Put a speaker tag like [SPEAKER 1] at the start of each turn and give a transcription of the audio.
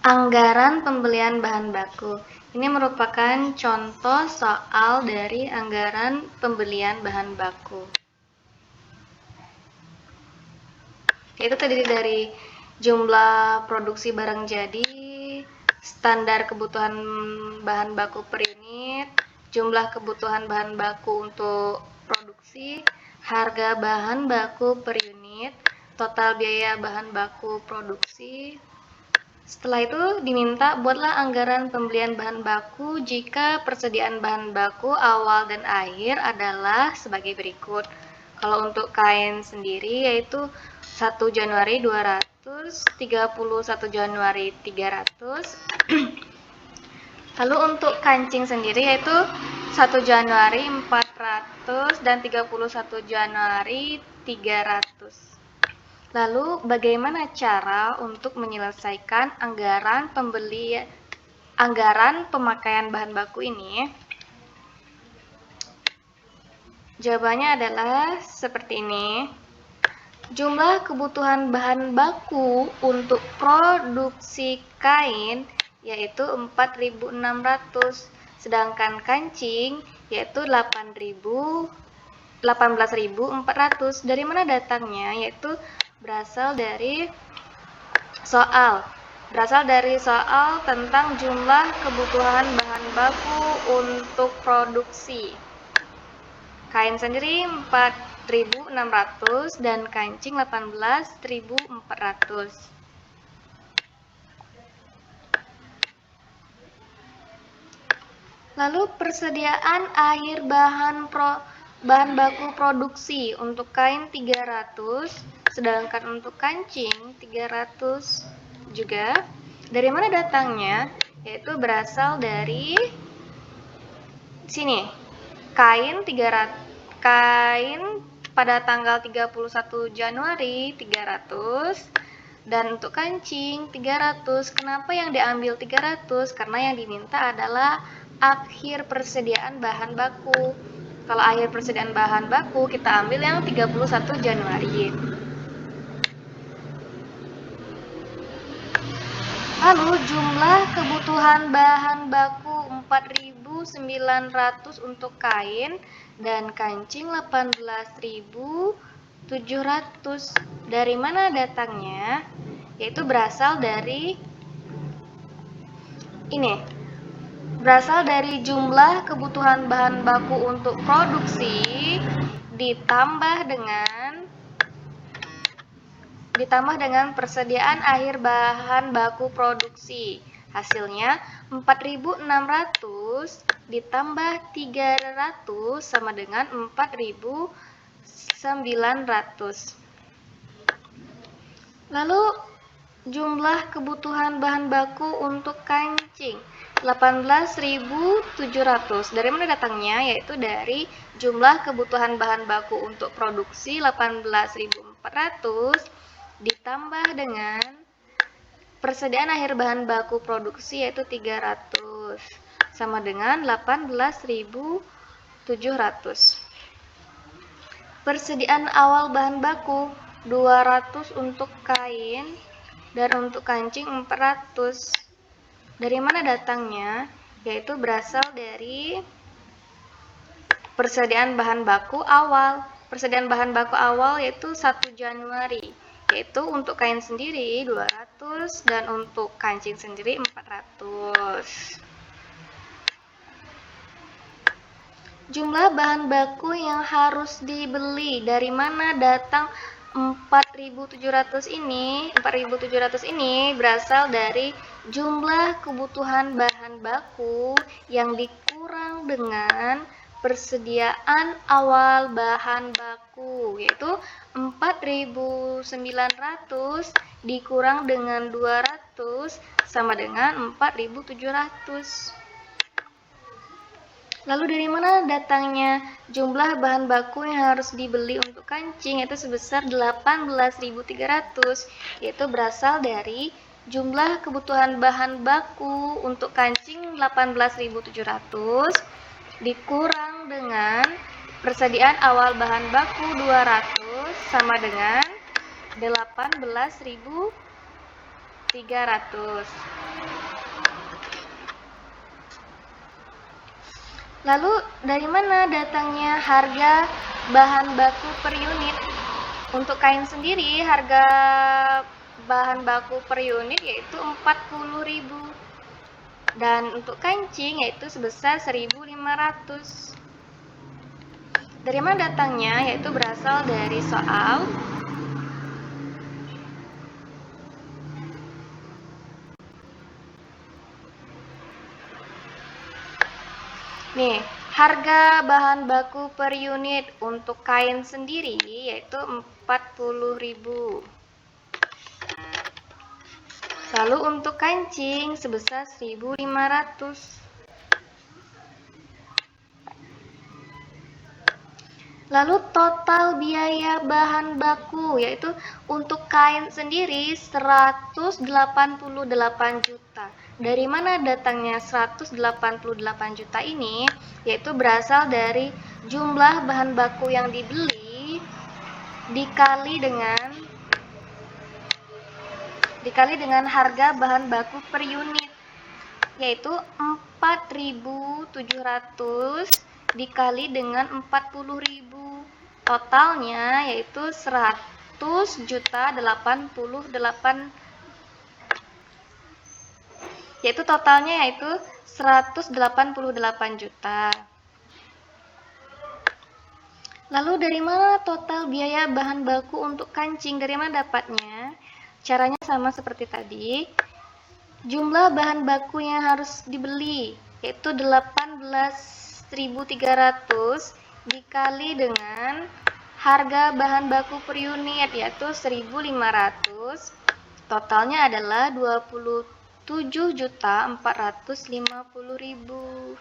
[SPEAKER 1] Anggaran pembelian bahan baku. Ini merupakan contoh soal dari anggaran pembelian bahan baku. Itu terdiri dari jumlah produksi barang jadi, standar kebutuhan bahan baku per unit, jumlah kebutuhan bahan baku untuk produksi, harga bahan baku per unit, total biaya bahan baku produksi. Setelah itu diminta buatlah anggaran pembelian bahan baku jika persediaan bahan baku awal dan akhir adalah sebagai berikut. Kalau untuk kain sendiri yaitu 1 Januari 200, 31 Januari 300. Lalu untuk kancing sendiri yaitu 1 Januari 400 dan 31 Januari 300. Lalu bagaimana cara untuk menyelesaikan anggaran pemakaian bahan baku ini? Jawabannya adalah seperti ini. Jumlah kebutuhan bahan baku untuk produksi kain yaitu 4.600, sedangkan kancing yaitu 18.400. Dari mana datangnya? Yaitu berasal dari soal tentang jumlah kebutuhan bahan baku untuk produksi. Kain sendiri 4.600 dan kancing 18.400. Lalu persediaan akhir bahan baku produksi untuk kain 300, sedangkan untuk kancing 300 juga. Dari mana datangnya? Yaitu berasal dari sini. Kain pada tanggal 31 Januari 300 dan untuk kancing 300. Kenapa yang diambil 300? Karena yang diminta adalah akhir persediaan bahan baku. Kalau akhir persediaan bahan baku kita ambil yang 31 Januari. Lalu jumlah kebutuhan bahan baku 4.900 untuk kain dan kancing 18.700. Dari mana datangnya? Yaitu berasal dari ini. Berasal dari jumlah kebutuhan bahan baku untuk produksi ditambah dengan persediaan akhir bahan baku produksi. Hasilnya 4.600 ditambah 300 sama dengan 4.900. Lalu jumlah kebutuhan bahan baku untuk kancing 18.700. Dari mana datangnya? Yaitu dari jumlah kebutuhan bahan baku untuk produksi 18.400 ditambah dengan persediaan akhir bahan baku produksi yaitu 300 sama dengan 18.700. Persediaan awal bahan baku 200 untuk kain dan untuk kancing 400. Dari mana datangnya? Yaitu berasal dari persediaan bahan baku awal. Persediaan bahan baku awal yaitu 1 Januari. Yaitu untuk kain sendiri 200 dan untuk kancing sendiri 400. Jumlah bahan baku yang harus dibeli, dari mana datang 4.700 ini? 4.700 ini berasal dari jumlah kebutuhan bahan baku yang dikurang dengan persediaan awal bahan baku, yaitu 4.900 dikurang dengan 200 sama dengan 4.700. Lalu dari mana datangnya jumlah bahan baku yang harus dibeli untuk kancing, yaitu sebesar 18.300, yaitu berasal dari jumlah kebutuhan bahan baku untuk kancing 18.700 dikurang dengan persediaan awal bahan baku 200 sama dengan 18.300. Lalu dari mana datangnya harga bahan baku per unit? Untuk kain sendiri harga bahan baku per unit yaitu 40.000. Dan untuk kancing yaitu sebesar 1.500. Dari mana datangnya? Yaitu berasal dari soal nih, harga bahan baku per unit untuk kain sendiri yaitu 40.000. Lalu untuk kancing sebesar 1.500. Lalu total biaya bahan baku yaitu untuk kain sendiri 188 juta. Dari mana datangnya 188 juta ini? Yaitu berasal dari jumlah bahan baku yang dibeli dikali dengan harga bahan baku per unit, yaitu 4.700 dikali dengan 40.000. Totalnya yaitu 100 juta 88, yaitu totalnya yaitu 188 juta. Lalu dari mana total biaya bahan baku untuk kancing? Dari mana dapatnya? Caranya sama seperti tadi. Jumlah bahan baku yang harus dibeli yaitu 18.300 dikali dengan harga bahan baku per unit yaitu 1.500. Totalnya adalah 27.450.000.